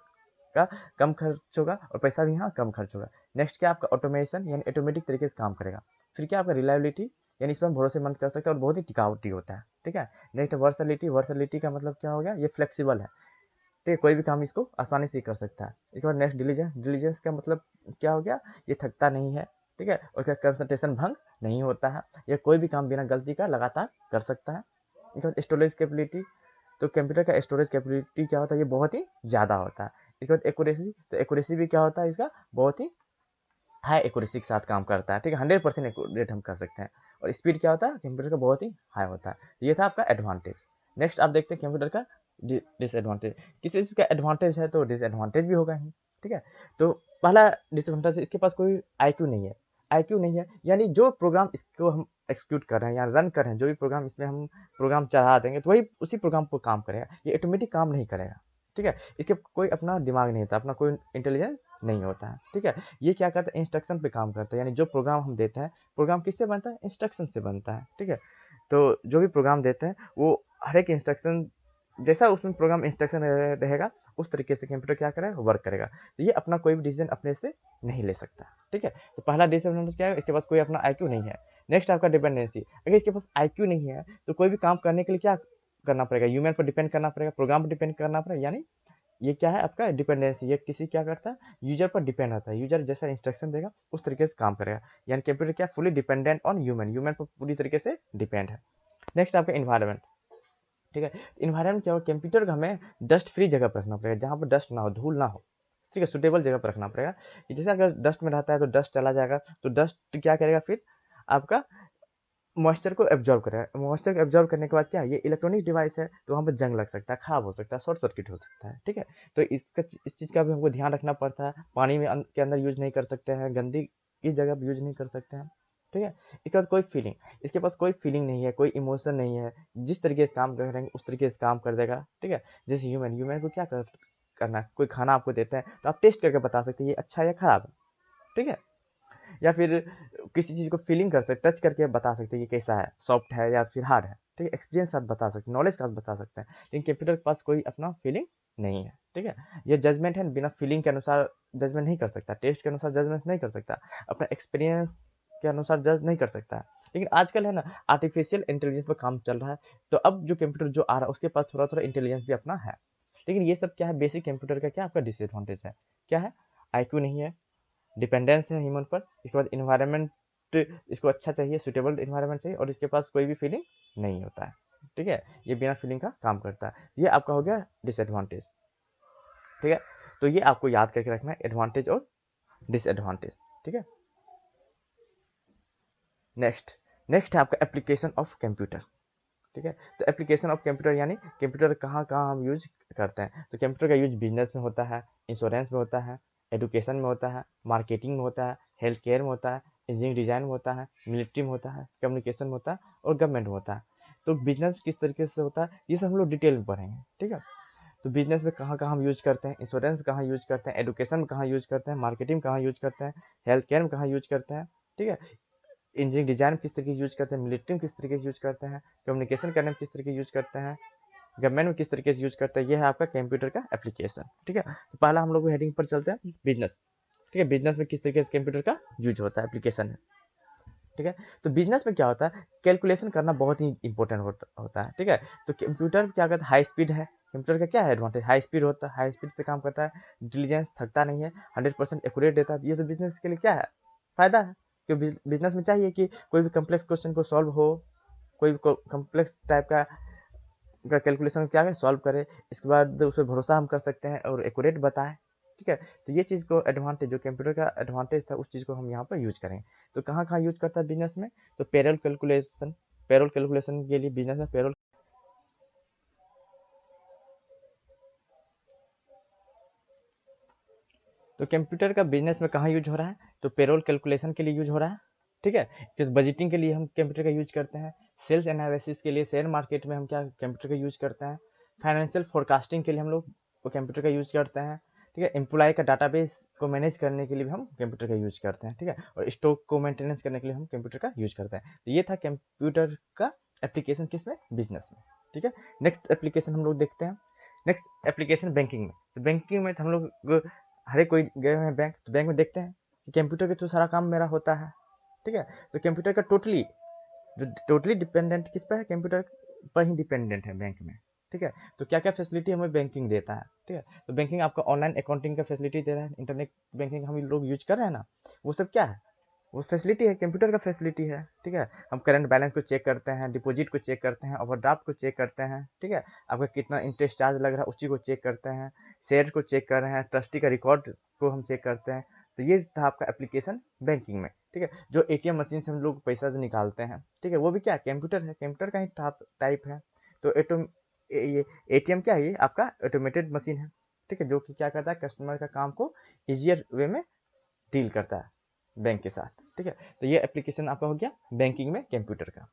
का कम खर्च होगा, और पैसा भी यहाँ कम खर्च होगा। नेक्स्ट क्या आपका ऑटोमेशन, यानी ऑटोमेटिक तरीके से काम करेगा। फिर क्या आपका रिलायबिलिटी, यानी इस पर हम भरोसेमंद कर सकते हैं, और बहुत ही टिकाऊटी होता है, ठीक है। नेक्स्ट वर्सलिटी, वर्सलिटी का मतलब क्या हो गया, ये फ्लेक्सिबल है, ठीक है, कोई भी काम इसको आसानी से कर सकता है। इसके बाद नेक्स्ट डिलीजेंस, डिलीजेंस का मतलब क्या हो गया, ये थकता नहीं है, ठीक है, और क्या कंसंट्रेशन भंग नहीं होता है, ये कोई भी काम बिना गलती का लगातार कर सकता है। इसके बाद स्टोरेज कैपेबिलिटी, तो कंप्यूटर का स्टोरेज कैपेबिलिटी क्या होता है, ये बहुत ही ज़्यादा होता है। इसके बाद एक्यूरेसी, तो एक्यूरेसी भी क्या होता है इसका, बहुत ही हाई एक्यूरेसी के साथ काम करता है, ठीक है, 100% एक्यूरेट हम कर सकते हैं। और स्पीड क्या होता है कंप्यूटर का, बहुत ही हाई होता है। ये था आपका एडवांटेज। नेक्स्ट आप देखते हैं कंप्यूटर का डिसएडवांटेज। किसी चीज़ का एडवांटेज है तो डिसएडवांटेज भी होगा ही, ठीक है। तो पहला डिसएडवांटेज, इसके पास कोई आईक्यू नहीं है। आईक्यू नहीं है यानी जो प्रोग्राम इसको हम एक्सिक्यूट कर रहे हैं या रन कर रहे हैं, जो भी प्रोग्राम इसमें हम प्रोग्राम चढ़ा देंगे तो वही उसी प्रोग्राम पर काम करेगा, ये ऑटोमेटिक काम नहीं करेगा, ठीक है। इसके कोई अपना दिमाग नहीं होता, अपना कोई इंटेलिजेंस नहीं होता है, ठीक है। ये क्या करता है, इंस्ट्रक्शन पे काम करता है, यानी जो प्रोग्राम हम देते हैं, प्रोग्राम किससे बनता है, इंस्ट्रक्शन से बनता है, ठीक है। तो जो भी प्रोग्राम देते हैं वो हर एक इंस्ट्रक्शन, जैसा उसमें प्रोग्राम इंस्ट्रक्शन रहेगा उस तरीके से कंप्यूटर क्या करेगा, वर्क करेगा। तो ये अपना कोई भी डिसीजन अपने से नहीं ले सकता, ठीक है। तो पहला डिसएडवांटेज क्या है, इसके पास कोई अपना आईक्यू नहीं है। नेक्स्ट आपका डिपेंडेंसी, अगर इसके पास आईक्यू नहीं है तो कोई भी काम करने के लिए क्या करना पड़ेगा, ह्यूमन पर डिपेंड करना पड़ेगा, प्रोग्राम पर डिपेंड करना पड़ेगा, यानी ये क्या है आपका डिपेंडेंसी, ये किसी क्या करता है, यूजर पर डिपेंड होता है। यूजर जैसा इंस्ट्रक्शन देगा उस तरीके से काम करेगा, यानी कंप्यूटर क्या fully dependent on human, human पर पूरी तरीके से डिपेंड है। नेक्स्ट आपका इन्वायरमेंट, ठीक है। इन्वायरमेंट क्या हो, कंप्यूटर को हमें डस्ट फ्री जगह पर रखना पड़ेगा, जहाँ पर डस्ट ना हो, धूल ना हो, ठीक है, सुटेबल जगह पर रखना पड़ेगा। जैसे अगर डस्ट में रहता है तो डस्ट चला जाएगा, तो डस्ट क्या करेगा, फिर आपका मॉइस्चर को एब्जॉर्ब करेगा। मॉइस्चर को एब्जॉर्ब करने के बाद क्या, ये इलेक्ट्रॉनिक डिवाइस है तो वहाँ पर जंग लग सकता है, खराब हो सकता है, शॉर्ट सर्किट हो सकता है, ठीक है। तो इस चीज़ का भी हमको ध्यान रखना पड़ता है। पानी में के अंदर यूज नहीं कर सकते हैं, गंदी की जगह पर यूज नहीं कर सकते हैं, ठीक है। इसके बाद कोई फीलिंग, इसके पास कोई फीलिंग नहीं है, कोई इमोशन नहीं है, जिस तरीके से काम करेंगे उस तरीके से काम कर देगा, ठीक है। जैसे ह्यूमन को क्या करना है, कोई खाना आपको देते हैं तो आप टेस्ट करके बता सकते हैं ये अच्छा है या खराब है, ठीक है। या फिर किसी चीज़ को फीलिंग कर सकते, टच करके बता सकते हैं ये कैसा है, सॉफ्ट है या फिर हार्ड है, ठीक है। एक्सपीरियंस साथ बता सकते हैं, नॉलेज के साथ बता सकते हैं। लेकिन कंप्यूटर के पास कोई अपना फीलिंग नहीं है, ठीक है। ये जजमेंट है, बिना फीलिंग के अनुसार जजमेंट नहीं कर सकता, टेस्ट के अनुसार जजमेंट नहीं कर सकता, अपना एक्सपीरियंस के अनुसार जज नहीं कर सकता है। लेकिन आजकल है ना आर्टिफिशियल इंटेलिजेंस पर काम चल रहा है, तो अब जो कंप्यूटर जो आ रहा है उसके पास थोड़ा थोड़ा इंटेलिजेंस भी अपना है। लेकिन ये सब क्या है, बेसिक कंप्यूटर का क्या आपका डिसएडवांटेज है, क्या है, आईक्यू नहीं है, डिपेंडेंस है ह्यूमन पर। इसके बाद इन्वायरमेंट, इसको अच्छा चाहिए, सुटेबल इन्वायरमेंट चाहिए, और इसके पास कोई भी फीलिंग नहीं होता है, ठीक है। ये बिना फीलिंग का काम करता है। ये आपका हो गया डिसएडवांटेज, ठीक है। तो ये आपको याद करके रखना है, एडवांटेज और डिसएडवांटेज, ठीक है। नेक्स्ट नेक्स्ट है आपका एप्लीकेशन ऑफ कंप्यूटर, ठीक है। तो एप्लीकेशन ऑफ कंप्यूटर यानी कंप्यूटर कहाँ कहाँ हम यूज करते हैं। तो कंप्यूटर का यूज बिजनेस में होता है, इंश्योरेंस में होता है, एजुकेशन में होता है, मार्केटिंग में होता है, हेल्थ केयर में होता है, इंजीनियरिंग डिजाइन में होता है, मिलिट्री में होता है, कम्युनिकेशन में होता है, और गवर्नमेंट में होता है। तो बिजनेस किस तरीके से होता है ये सब हम लोग डिटेल में पढ़ेंगे, ठीक है। तो बिजनेस में कहाँ कहाँ हम यूज करते हैं, इंश्योरेंस में कहाँ यूज करते हैं, एजुकेशन में कहाँ यूज करते हैं, मार्केटिंग में कहाँ यूज करते हैं, हेल्थ केयर में कहाँ यूज करते हैं, ठीक है। इंजीनियरिंग डिजाइन में किस तरीके से यूज करते हैं, मिलिट्री में किस तरीके से यूज करते हैं, कम्युनिकेशन करने में किस तरीके से यूज करते हैं, गवर्नमेंट में किस तरीके से यूज करते हैं। ये है आपका कंप्यूटर का एप्लीकेशन, ठीक है। तो पहला हम लोग हेडिंग पर चलते हैं, बिजनेस, ठीक है। बिजनेस में किस तरीके से कंप्यूटर का यूज होता है, एप्लीकेशन है, ठीक है। तो बिजनेस में क्या होता है, कैलकुलेशन करना बहुत ही इंपॉर्टेंट होता है, ठीक है। तो कंप्यूटर क्या करता है, हाई स्पीड है, कंप्यूटर का क्या है एडवांटेज, हाई स्पीड होता है, हाई स्पीड से काम करता है, डिलीजेंस थकता नहीं है, 100% एक्यूरेट देता है। ये तो बिजनेस के लिए क्या है, फायदा है, क्योंकि बिजनेस में चाहिए कि कोई भी कम्प्लेक्स क्वेश्चन को सॉल्व हो, कोई भी कम्प्लेक्स टाइप का कैलकुलेशन क्या है सॉल्व करे, इसके बाद उस पर भरोसा हम कर सकते हैं और एक्यूरेट बताए। ठीक है, तो ये चीज़ को एडवांटेज, जो कंप्यूटर का एडवांटेज था, उस चीज़ को हम यहाँ पर यूज करेंगे। तो कहाँ कहाँ यूज करता है बिजनेस में? तो पेरोल कैलकुलेशन के लिए बिजनेस में पेरोल, तो कंप्यूटर का बिजनेस में कहाँ यूज हो रहा है? तो पेरोल कैलकुलेशन के लिए यूज हो रहा है। ठीक है, तो बजटिंग के लिए हम कंप्यूटर का यूज करते हैं। सेल्स एनालिसिस के लिए शेयर मार्केट में हम क्या कंप्यूटर का यूज करते हैं। फाइनेंशियल फोरकास्टिंग के लिए हम लोग कंप्यूटर का यूज करते हैं। ठीक है, एम्प्लॉय का डाटाबेस को मैनेज करने के लिए भी हम कंप्यूटर का यूज करते हैं। ठीक है, और स्टॉक को मेंटेनेंस करने के लिए हम कंप्यूटर का यूज करते हैं। तो ये था कंप्यूटर का एप्लीकेशन किसमें? बिजनेस में। ठीक है, नेक्स्ट एप्लीकेशन हम लोग देखते हैं। नेक्स्ट एप्लीकेशन बैंकिंग में। तो बैंकिंग में तो हम लोग हर एक कोई गए हुए हैं बैंक, तो बैंक में देखते हैं कि कंप्यूटर के थ्रू सारा काम मेरा होता है। ठीक है, तो कंप्यूटर का टोटली डिपेंडेंट किस पे है? कंप्यूटर पर ही डिपेंडेंट है बैंक में। ठीक है, तो क्या क्या फैसिलिटी हमें बैंकिंग देता है? ठीक है, तो बैंकिंग आपका ऑनलाइन अकाउंटिंग का फैसिलिटी दे रहा है, इंटरनेट बैंकिंग हम लोग यूज कर रहे हैं ना, वो सब क्या है? वो फैसिलिटी है, कंप्यूटर का फैसिलिटी है। ठीक है, हम करंट बैलेंस को चेक करते हैं, डिपॉजिट को चेक करते हैं, ओवरड्राफ्ट को चेक करते हैं। ठीक है, आपका कितना इंटरेस्ट चार्ज लग रहा है उसी को चेक करते हैं, शेयर को चेक कर रहे हैं, ट्रस्टी का रिकॉर्ड को हम चेक करते हैं। तो ये था आपका एप्लीकेशन बैंकिंग में। ठीक है, जो एटीएम मशीन से हम लोग पैसा जो निकालते हैं, ठीक है, वो भी क्या कंप्यूटर है, कंप्यूटर का ही टाइप है। तो ये एटीएम क्या है? ये आपका ऑटोमेटेड मशीन है। ठीक है, जो कि क्या करता है? कस्टमर का काम को इजियर वे में डील करता है बैंक के साथ। ठीक है, तो ये एप्लीकेशन आपका हो गया बैंकिंग में कंप्यूटर का।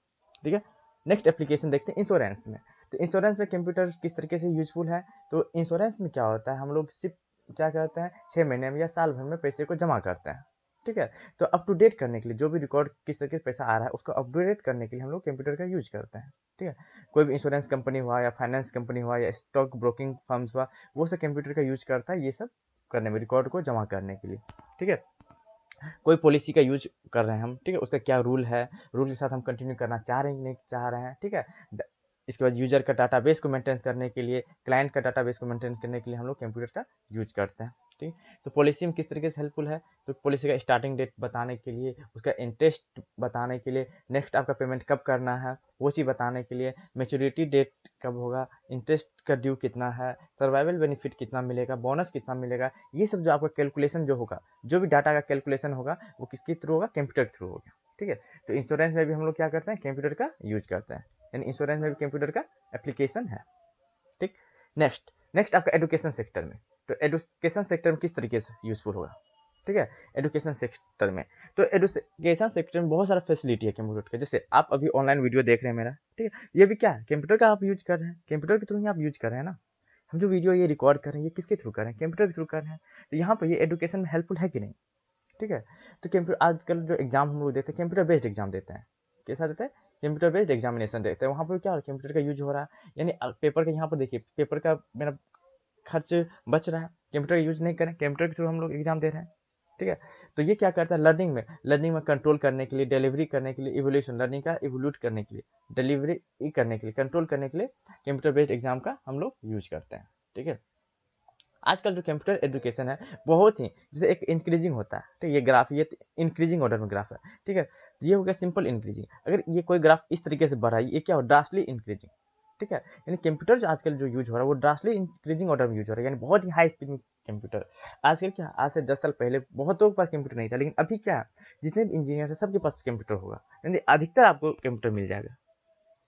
ठीक है, नेक्स्ट एप्लीकेशन देखते हैं इंश्योरेंस में। तो इंश्योरेंस में कंप्यूटर किस तरीके से यूजफुल है? तो इंश्योरेंस में क्या होता है, हम लोग सिर्फ क्या करते हैं, 6 महीने में या साल भर में पैसे को जमा करते हैं। ठीक है, तो अप टू डेट करने के लिए जो भी रिकॉर्ड किस तरीके से पैसा आ रहा है उसको अप टू डेट करने के लिए हम लोग कंप्यूटर का यूज करते हैं। ठीक है, कोई भी इंश्योरेंस कंपनी हुआ या फाइनेंस कंपनी हुआ या स्टॉक ब्रोकिंग फर्म्स हुआ, वो सब कंप्यूटर का यूज करता है ये सब करने में, रिकॉर्ड को जमा करने के लिए। ठीक है, कोई पॉलिसी का यूज कर रहे हैं हम, ठीक है, उसका क्या रूल है, रूल के साथ हम कंटिन्यू करना चाह रहे हैं नहीं चाह रहे हैं। ठीक है, इसके बाद यूजर का डाटाबेस को मेंटेन करने के लिए, क्लाइंट का डाटाबेस को मेंटेन करने के लिए हम लोग कंप्यूटर का यूज करते हैं। ठीक, तो पॉलिसी में किस तरीके से हेल्पफुल है? तो पॉलिसी का स्टार्टिंग डेट बताने के लिए, उसका इंटरेस्ट बताने के लिए, नेक्स्ट आपका पेमेंट कब करना है वो चीज़ बताने के लिए, मेच्योरिटी डेट कब होगा, इंटरेस्ट का ड्यू कितना है, सर्वाइवल बेनिफिट कितना मिलेगा, बोनस कितना मिलेगा, ये सब जो आपका कैलकुलेशन जो होगा, जो भी डाटा का कैलकुलेशन होगा वो किसके थ्रू होगा? कंप्यूटर के थ्रू होगा। ठीक है, तो इंश्योरेंस में भी हम लोग क्या करते हैं? कंप्यूटर का यूज करते हैं, यानी इंश्योरेंस में भी कंप्यूटर का एप्लीकेशन है। ठीक, नेक्स्ट आपका एजुकेशन सेक्टर में। तो एजुकेशन सेक्टर में किस तरीके से यूजफुल होगा? ठीक है, एजुकेशन सेक्टर में, तो एजुकेशन सेक्टर में बहुत सारा फैसिलिटी है कंप्यूटर का। जैसे आप अभी ऑनलाइन वीडियो देख रहे हैं मेरा, ठीक है, ये भी क्या है? कंप्यूटर का आप यूज कर रहे हैं, कंप्यूटर के थ्रू ही आप यूज कर रहे हैं ना। हम जो वीडियो ये रिकॉर्ड कर रहे हैं ये किसके थ्रू कर रहे हैं? कंप्यूटर के थ्रू कर रहे हैं। तो यहाँ पर ये एजुकेशन में हेल्पफुल है कि नहीं? ठीक है, तो कंप्यूटर आजकल जो एग्जाम हम लोग देते हैं कंप्यूटर बेस्ड एग्जाम देते हैं, कैसा देते हैं? कंप्यूटर बेस्ड एग्जामिनेशन देते हैं। वहाँ पर क्या हो रहा है? कंप्यूटर का यूज हो रहा है, यानी पेपर का यहाँ पर देखिए, पेपर का मेरा खर्च बच रहा है, कंप्यूटर का यूज नहीं करें, कंप्यूटर के थ्रू हम लोग एग्जाम दे रहे हैं। ठीक है, तो ये क्या करता है? लर्निंग में कंट्रोल करने के लिए, डिलीवरी करने के लिए, इवोल्यूशन लर्निंग का इवोल्यूट करने के लिए, डिलीवरी करने के लिए, कंट्रोल करने के लिए कंप्यूटर बेस्ड एग्जाम का हम लोग यूज करते हैं। ठीक है, आजकल जो कंप्यूटर एजुकेशन है बहुत ही, जैसे एक इंक्रीजिंग होता है, ठीक है, ये ग्राफ ये इंक्रीजिंग ऑर्डर में ग्राफ है। ठीक है, ये हो गया सिंपल इंक्रीजिंग। अगर ये कोई ग्राफ इस तरीके से बढ़ा है, ये क्या हो? ड्रास्टली इंक्रीजिंग। ठीक है, यानी कंप्यूटर जो आजकल जो यूज हो रहा है वो ड्रास्टली इंक्रीजिंग ऑर्डर में यूज हो रहा है, यानी बहुत ही हाई स्पीड में कंप्यूटर। आजकल क्या, आज से 10 साल पहले बहुतों के पास कंप्यूटर नहीं था, लेकिन अभी क्या, जितने भी इंजीनियर है सबके पास कंप्यूटर होगा, यानी अधिकतर आपको कंप्यूटर मिल जाएगा।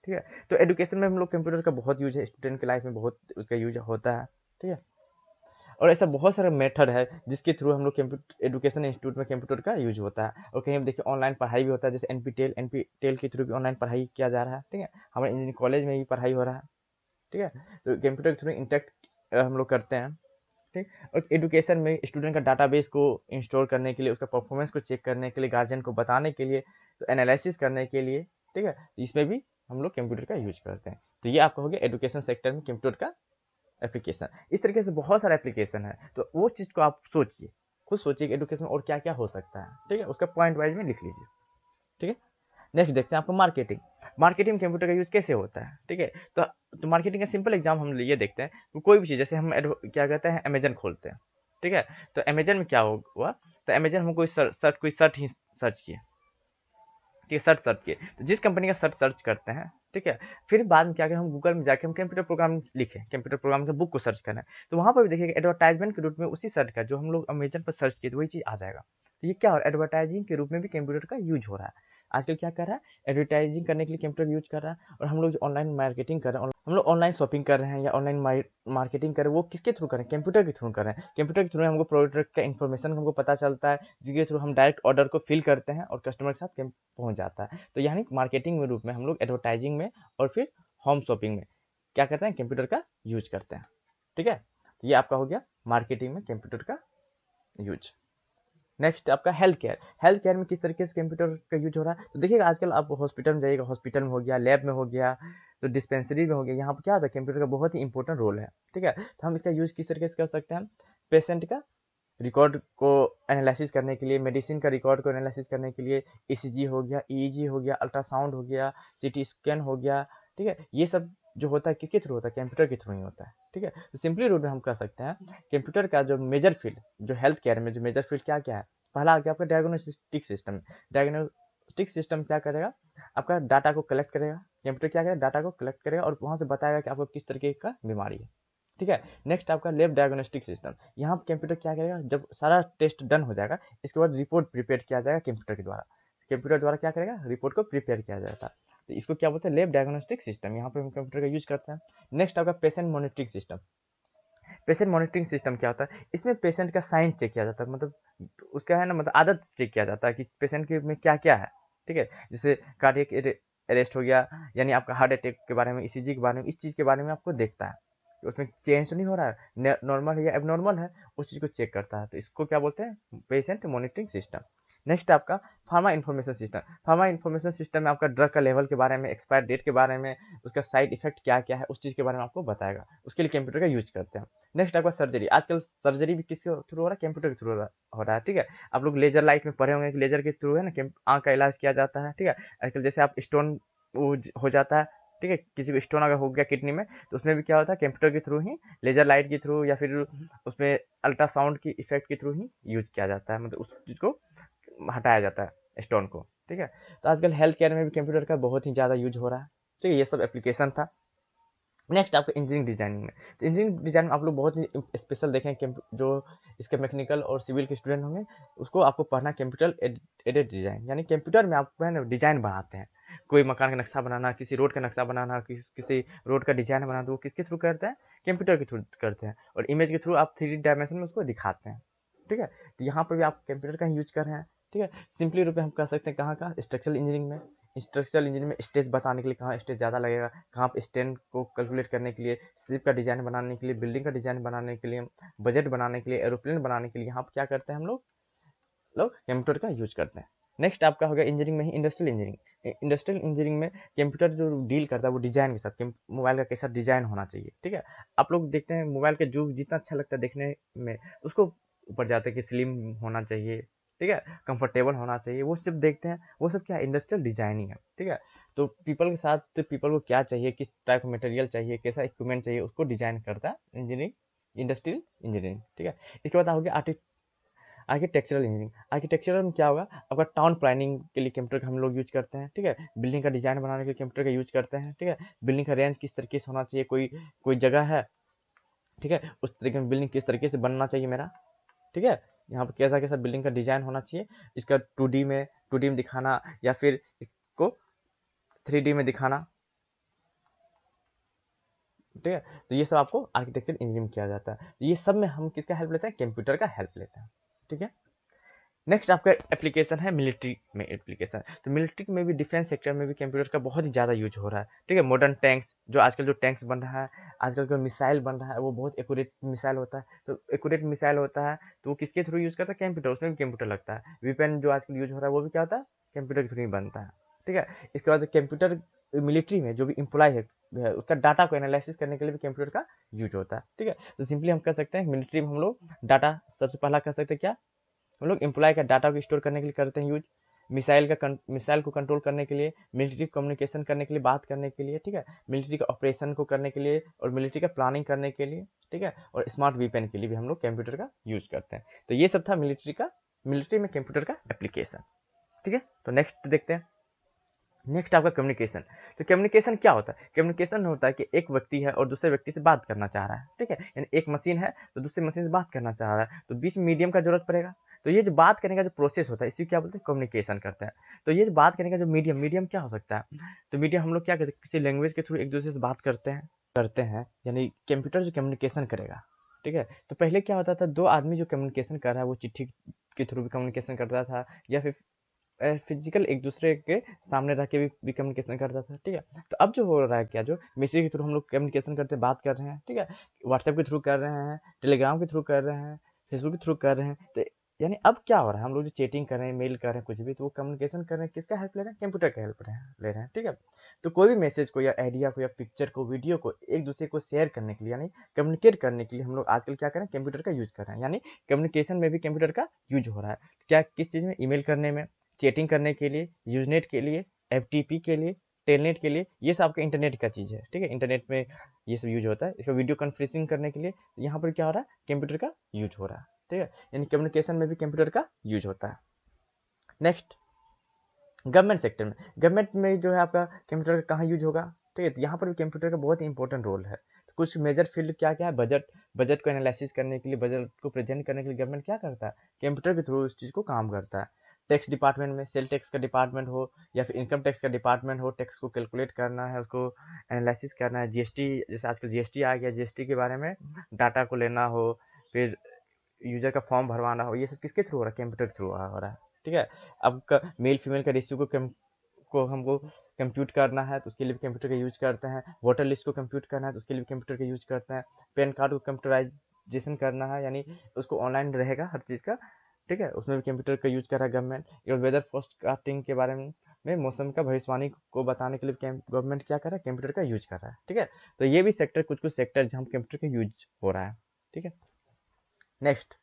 ठीक है, तो एजुकेशन में हम लोग कंप्यूटर का बहुत यूज है, स्टूडेंट के लाइफ में बहुत उसका यूज होता है। ठीक है, और ऐसा बहुत सारा मेथड है जिसके थ्रू हम लोग कंप्यूटर एजुकेशन इंस्टीट्यूट में कंप्यूटर का यूज होता है। और कहीं हम देखिए ऑनलाइन पढ़ाई भी होता है, जैसे एनपीटेल के थ्रू भी ऑनलाइन पढ़ाई किया जा रहा है। ठीक है, हमारे इंजीनियरिंग कॉलेज में भी पढ़ाई हो रहा है। ठीक है, तो कंप्यूटर के थ्रू इंटरेक्ट हम लोग करते हैं। ठीक, और एजुकेशन में स्टूडेंट का डाटाबेस को इंस्टॉल करने के लिए, उसका परफॉर्मेंस को चेक करने के लिए, गार्जियन को बताने के लिए, तो एनालिसिस करने के लिए, ठीक है, इसमें भी हम लोग कंप्यूटर का यूज करते हैं। तो ये आपका हो गया एजुकेशन सेक्टर में कंप्यूटर का एप्लीकेशन। इस तरीके से बहुत सारा एप्लीकेशन है, तो वो चीज़ को आप सोचिए, खुद सोचिए कि एजुकेशन और क्या क्या हो सकता है। ठीक है, उसका पॉइंट वाइज में लिख लीजिए। ठीक है, नेक्स्ट देखते हैं आपको मार्केटिंग। मार्केटिंग में कंप्यूटर का यूज कैसे होता है? ठीक है, तो मार्केटिंग का सिंपल एग्जाम हम ये देखते हैं, तो कोई भी चीज़, जैसे हम क्या कहते हैं, अमेजन खोलते हैं। ठीक है, तो अमेजन में क्या हुआ? तो अमेजन हम कोई सर्च ही सर्च किए, ठीक है, सर्च किए, तो जिस कंपनी का सर्च करते हैं, ठीक है, फिर बाद में क्या करें, हम गूगल में जाके हम कंप्यूटर प्रोग्राम लिखें, कंप्यूटर प्रोग्राम के बुक को सर्च करें, तो वहाँ पर भी देखिएगा एडवर्टाइजमेंट के रूप में उसी सर्च का जो हम लोग अमेजन पर सर्च किए तो वही चीज़ आ जाएगा। तो ये क्या हो रहा है, एडवर्टाइजिंग के रूप में भी कंप्यूटर का यूज हो रहा है। आजकल क्या कर रहा है, एडवर्टाइजिंग करने के लिए कंप्यूटर यूज कर रहा है, और हम लोग जो ऑनलाइन मार्केटिंग कर रहे हैं, हम लोग ऑनलाइन शॉपिंग कर रहे हैं या ऑनलाइन मार्केटिंग कर रहे हैं, वो किसके थ्रू कर रहे हैं, कंप्यूटर के थ्रू कर रहे हैं। कंप्यूटर के थ्रू हमको प्रोडक्ट का इन्फॉर्मेशन हमको पता चलता है, जिसके थ्रू हम डायरेक्ट ऑर्डर को फिल करते हैं और कस्टमर के साथ पहुंच जाता है। तो यानी मार्केटिंग में रूप में हम लोग एडवर्टाइजिंग में और फिर होम शॉपिंग में क्या करते हैं, कंप्यूटर का यूज करते हैं। ठीक है, तो ये आपका हो गया मार्केटिंग में कंप्यूटर का यूज। नेक्स्ट आपका हेल्थ केयर। हेल्थ केयर में किस तरीके से कंप्यूटर का यूज हो रहा है, तो देखिएगा आजकल आप हॉस्पिटल में जाइएगा, हॉस्पिटल में हो गया, लैब में हो गया, तो डिस्पेंसरी में हो गया, यहाँ पर क्या होता है, कंप्यूटर का बहुत ही इंपॉर्टेंट रोल है। ठीक है, तो हम इसका यूज किस तरीके से कर सकते हैं, पेशेंट का रिकॉर्ड को एनालिसिस करने के लिए, मेडिसिन का रिकॉर्ड को एनालिसिस करने के लिए, ईसीजी हो गया, ईईजी हो गया, अल्ट्रासाउंड हो गया, सीटी स्कैन हो गया। ठीक है, ये सब जो होता है किसके थ्रू होता है, कंप्यूटर के थ्रू ही होता है। ठीक है, तो सिंपली रूप में हम कह सकते हैं कंप्यूटर का जो मेजर फील्ड, जो हेल्थ केयर में जो मेजर फील्ड क्या क्या है, पहला आ गया आपका डायग्नोस्टिक सिस्टम। डायग्नोस्टिक सिस्टम क्या करेगा, आपका डाटा को कलेक्ट करेगा, कंप्यूटर क्या करेगा, डाटा को कलेक्ट करेगा और वहां से बताएगा कि आपको किस तरीके का बीमारी है। ठीक है, नेक्स्ट आपका लैब डायग्नोस्टिक सिस्टम। यहाँ कंप्यूटर क्या करेगा, जब सारा टेस्ट डन हो जाएगा, इसके बाद रिपोर्ट प्रिपेयर किया जाएगा कंप्यूटर के द्वारा। कंप्यूटर द्वारा क्या करेगा, रिपोर्ट को प्रिपेयर किया जाता है, तो इसको क्या बोलते हैं, लैब डायग्नोस्टिक सिस्टम। यहाँ पर हम कंप्यूटर का यूज करते हैं। नेक्स्ट आपका patient monitoring system. Patient monitoring system क्या होता है, इसमें पेशेंट का साइन चेक किया जाता है, मतलब उसका है ना, मतलब आदत चेक किया जाता है कि पेशेंट के में क्या क्या है। ठीक है, जैसे कार्डियक अरेस्ट हो गया, यानी आपका हार्ट अटैक के बारे में, ईसीजी के बारे में, इस चीज़ के बारे में आपको देखता है कि उसमें चेंज तो नहीं हो रहा है, नॉर्मल है या एबनॉर्मल है, उस चीज़ को चेक करता है। तो इसको क्या बोलते हैं, पेशेंट मॉनिटरिंग सिस्टम। नेक्स्ट आपका pharma information system. Pharma information system में आपका ड्रग का लेवल के बारे में, एक्सपायर डेट के बारे में, उसका साइड इफेक्ट क्या क्या है, उस चीज़ के बारे में आपको बताएगा। उसके लिए कंप्यूटर का यूज करते हैं। नेक्स्ट आपका सर्जरी। आजकल सर्जरी भी किसके थ्रू हो रहा है, कंप्यूटर के थ्रू हो रहा है। ठीक है, आप लोग लेजर लाइट में पढ़े होंगे कि लेजर के थ्रू है ना आंख का इलाज किया जाता है। ठीक है, आजकल जैसे आप स्टोन हो जाता है, ठीक है, किसी को स्टोन अगर हो गया किडनी में, तो उसमें भी क्या होता है, कंप्यूटर के थ्रू ही, लेजर लाइट के थ्रू या फिर उसमें अल्ट्रासाउंड की इफेक्ट के थ्रू ही यूज किया जाता है, मतलब उस चीज़ को हटाया जाता है स्टोन को। ठीक है, तो आजकल हेल्थ केयर में भी कंप्यूटर का बहुत ही ज़्यादा यूज हो रहा है। ठीक है, ये सब एप्लीकेशन था। नेक्स्ट आपको इंजीनियरिंग डिजाइनिंग में, तो इंजीनियरिंग डिजाइन में आप लोग बहुत ही स्पेशल देखें कि जो इसके मैकेनिकल और सिविल के स्टूडेंट होंगे, उसको आपको पढ़ना कंप्यूटर एडेड डिजाइन, यानी कंप्यूटर में आप है ना डिजाइन बनाते हैं। कोई मकान का नक्शा बनाना, किसी रोड का नक्शा बनाना, किसी रोड का डिजाइन बनाना, तो वो किसके थ्रू करते हैं, कंप्यूटर के थ्रू करते हैं, और इमेज के थ्रू आप 3D डायमेंशन में उसको दिखाते हैं। ठीक है, तो यहाँ पर भी आप कंप्यूटर का यूज कर रहे हैं। ठीक है, सिंपली रूप में हम कह सकते हैं कहाँ का, स्ट्रक्चरल इंजीनियरिंग में। स्ट्रक्चरल इंजीनियरिंग में स्टेज बताने के लिए कहाँ स्टेज ज़्यादा लगेगा, कहाँ पर स्टैंड को कैलकुलेट करने के लिए, शिप का डिज़ाइन बनाने के लिए, बिल्डिंग का डिज़ाइन बनाने के लिए, बजट बनाने के लिए, एरोप्लेन बनाने के लिए, यहाँ पर क्या करते हैं हम लोग कंप्यूटर का यूज करते हैं। नेक्स्ट आपका हो गया इंजीनियरिंग में ही इंडस्ट्रियल इंजीनियरिंग। इंडस्ट्रियल इंजीनियरिंग में कंप्यूटर जो डील करता है वो डिजाइन के साथ, मोबाइल का कैसा डिजाइन होना चाहिए। ठीक है, आप लोग देखते हैं मोबाइल का जो जितना अच्छा लगता है देखने में, उसको ऊपर जाते हैं कि स्लिम होना चाहिए, ठीक है, कंफर्टेबल होना चाहिए, वो सब देखते हैं, वो सब क्या है, इंडस्ट्रियल डिजाइनिंग है। ठीक है, तो पीपल के साथ पीपल को क्या चाहिए, किस टाइप का मटेरियल चाहिए, कैसा इक्विपमेंट चाहिए, उसको डिजाइन करता है इंजीनियरिंग, इंडस्ट्रियल इंजीनियरिंग। ठीक है, इसके बाद हो गया आर्किटेक्चरल इंजीनियरिंग। आर्किटेक्चरल में क्या होगा, आपका टाउन प्लानिंग के लिए कंप्यूटर का हम लोग यूज करते हैं। ठीक है, बिल्डिंग का डिजाइन बनाने के लिए कंप्यूटर का यूज करते हैं। ठीक है, बिल्डिंग का रेंज किस तरीके से होना चाहिए, कोई जगह है, ठीक है, उस तरीके में बिल्डिंग किस तरीके से बनना चाहिए मेरा। ठीक है, यहाँ पर कैसा कैसा बिल्डिंग का डिजाइन होना चाहिए, इसका 2D में दिखाना या फिर इसको 3D में दिखाना। ठीक है, तो ये सब आपको आर्किटेक्चर इंजीनियरिंग किया जाता है। तो ये सब में हम किसका हेल्प लेते हैं, कंप्यूटर का हेल्प लेते हैं। ठीक है, नेक्स्ट आपका एप्लीकेशन है मिलिट्री में एप्लीकेशन। तो मिलिट्री में भी, डिफेंस सेक्टर में भी कंप्यूटर का बहुत ही ज़्यादा यूज हो रहा है। ठीक है, मॉडर्न टैंक्स, जो आजकल जो टैंक्स बन रहा है, आजकल जो मिसाइल बन रहा है, वो बहुत एक्यूरेट मिसाइल होता है। तो एक्यूरेट मिसाइल होता है, तो वो किसके थ्रू यूज करता है, कंप्यूटर, उसमें भी कंप्यूटर लगता है। वेपन जो आजकल यूज हो रहा है वो भी क्या होता है, कंप्यूटर के थ्रू ही बनता है। ठीक है, इसके बाद कंप्यूटर मिलिट्री में जो भी एम्प्लॉय है उसका डाटा को एनालिसिस करने के लिए भी कंप्यूटर का यूज होता है। ठीक है, तो सिंपली हम कह सकते हैं मिलिट्री में हम लोग डाटा सबसे पहला कह सकते हैं क्या, हम लोग एम्प्लॉय का डाटा को स्टोर करने के लिए करते हैं यूज, मिसाइल को कंट्रोल करने के लिए, मिलिट्री कम्युनिकेशन करने के लिए, बात करने के लिए। ठीक है, मिलिट्री का ऑपरेशन को करने के लिए और मिलिट्री का प्लानिंग करने के लिए। ठीक है, और स्मार्ट वेपन के लिए भी हम लोग कंप्यूटर का यूज करते हैं। तो ये सब था मिलिट्री में कंप्यूटर का एप्लीकेशन। ठीक है, तो नेक्स्ट देखते हैं। नेक्स्ट आपका कम्युनिकेशन। तो कम्युनिकेशन क्या होता है? कम्युनिकेशन होता है कि एक व्यक्ति है और दूसरे व्यक्ति से बात करना चाह रहा है, ठीक है? यानी एक मशीन है तो दूसरी मशीन से बात करना चाह रहा है, तो बीच में मीडियम का जरूरत पड़ेगा। तो ये जो बात करने का जो प्रोसेस होता है इसी क्या बोलते हैं? कम्युनिकेशन करते हैं। तो ये जो बात करने का जो मीडियम क्या हो सकता है? तो मीडियम हम लोग क्या करते हैं, किसी लैंग्वेज के थ्रू एक दूसरे से बात करते हैं, यानी कंप्यूटर जो कम्युनिकेशन करेगा, ठीक है? तो पहले क्या होता था, दो आदमी जो कम्युनिकेशन कर रहा है वो चिट्ठी के थ्रू भी कम्युनिकेशन करता था, या फिर फिजिकल एक दूसरे के सामने रह के भी कम्युनिकेशन करता था, ठीक है? तो अब जो हो रहा है क्या, जो मैसेज के थ्रू हम लोग कम्युनिकेशन करते हैं, बात कर रहे हैं, ठीक है? व्हाट्सएप के थ्रू कर रहे हैं, टेलीग्राम के थ्रू कर रहे हैं, फेसबुक के थ्रू कर रहे हैं। तो यानी अब क्या हो रहा है, हम लोग जो चैटिंग कर रहे हैं, मेल कर रहे हैं, कुछ भी, तो वो कम्युनिकेशन कर रहे हैं, किसका हेल्प ले रहे हैं? कंप्यूटर का हेल्प ले रहे हैं, ठीक है? तो कोई भी मैसेज को या आइडिया को या पिक्चर को, वीडियो को एक दूसरे को शेयर करने के लिए, यानी कम्युनिकेट करने के लिए हम लोग आजकल क्या कर रहे हैं? कंप्यूटर का यूज कर रहे हैं। यानी कम्युनिकेशन में भी कंप्यूटर का यूज हो रहा है। क्या, किस चीज़ में? ईमेल करने में, चैटिंग करने के लिए, यूजनेट के लिए, एफटीपी के लिए, टेलनेट के लिए, ये सब आपका इंटरनेट का चीज़ है, ठीक है? इंटरनेट में ये सब यूज होता है। इसका वीडियो कॉन्फ्रेंसिंग करने के लिए यहाँ पर क्या हो रहा है? कंप्यूटर का यूज हो रहा है, ठीक है? यानी कम्युनिकेशन में भी कंप्यूटर का यूज होता है। नेक्स्ट, गवर्नमेंट सेक्टर में। गवर्नमेंट में जो है आपका कंप्यूटर का कहाँ यूज होगा? ठीक है, तो यहाँ पर भी कंप्यूटर का बहुत ही इंपॉर्टेंट रोल है। तो कुछ मेजर फील्ड क्या क्या है? बजट को एनालिसिस करने के लिए, बजट को प्रेजेंट करने के लिए गवर्नमेंट क्या करता है? कंप्यूटर के थ्रू उस चीज़ को काम करता है। टैक्स डिपार्टमेंट में, सेल टैक्स का डिपार्टमेंट हो या फिर इनकम टैक्स का डिपार्टमेंट हो, टैक्स को कैलकुलेट करना है, उसको एनालिसिस करना है। जीएसटी, जैसे आजकल जीएसटी आ गया, जीएसटी के बारे में डाटा को लेना हो, फिर यूजर का फॉर्म भरवाना हो, ये सब किसके थ्रू हो रहा है? कंप्यूटर के थ्रू हो रहा है, ठीक है? अब मेल फीमेल का रेशियो को हमको कंप्यूट करना है, तो उसके लिए भी कंप्यूटर का यूज करते हैं। वोटर लिस्ट को कंप्यूट करना है, तो उसके लिए भी कंप्यूटर का यूज करते हैं। पैन कार्ड को कंप्यूटराइजेशन करना है, यानी उसको ऑनलाइन रहेगा हर चीज़ का, ठीक है? उसमें भी कंप्यूटर का यूज कर रहा है गवर्नमेंट। और वेदर फोरकास्टिंग के बारे में मौसम का भविष्यवाणी को बताने के लिए गवर्नमेंट क्या कर रहा है? कंप्यूटर का यूज कर रहा है, ठीक है? तो ये भी सेक्टर, कुछ कुछ सेक्टर जहाँ कंप्यूटर का यूज हो रहा है, ठीक है? नेक्स्ट,